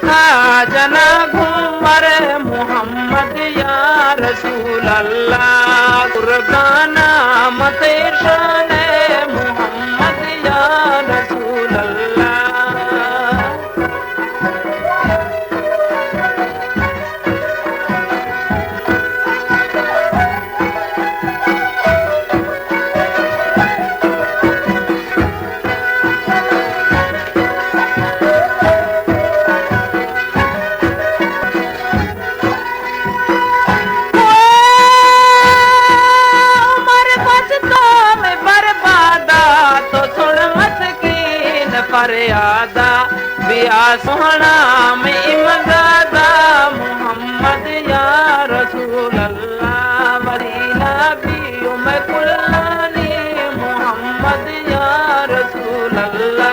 था जना घूमर मोहम्मद या रसूल अल्लाह कुर्बाना मते शान मोहम्मद या रसूल अल्लाह। फरियादा बिया सोहना में इमदादा मोहम्मद या रसूल अल्लाह वरीला भी उम्र कुल्लानी मोहम्मद या रसूल अल्लाह।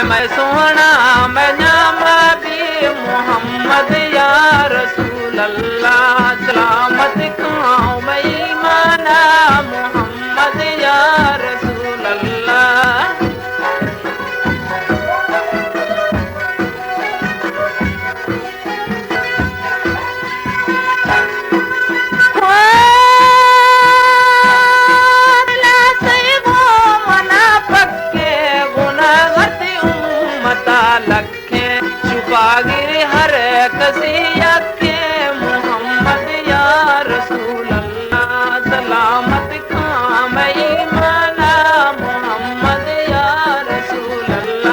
मैं सोना मैं नामा भी मोहम्मद या रसूल अल्लाह सलामत खाऊं मैं ईमाना मोहम्मद या रसूल अल्लाह। लखे छुपागिर हर कसिया के मोहम्मद या रसूल अल्लाह सलामत खां मैं ईमाना मोहम्मद या रसूल अल्लाह।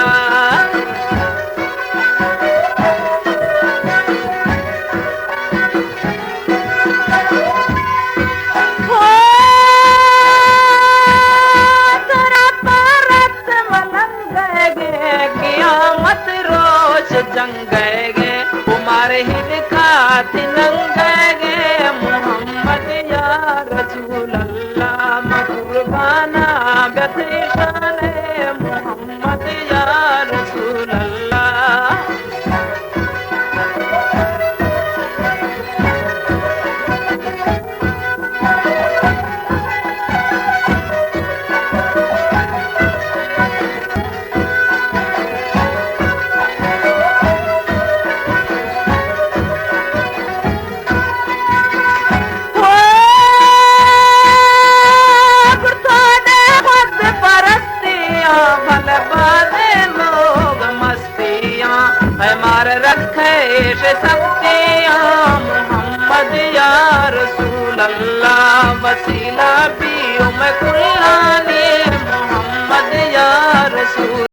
जंगेगे उमर हिल खाती नंगेगे मोहम्मद या रसूल अल्लाह मकुर्बाना बेशान मोहम्मद या रसूल अल्लाह। मार रखे शक्तियाँ मोहम्मद या रसूल अल्लाह वसीला भी उम्र कुल्लानी मोहम्मद या रसूल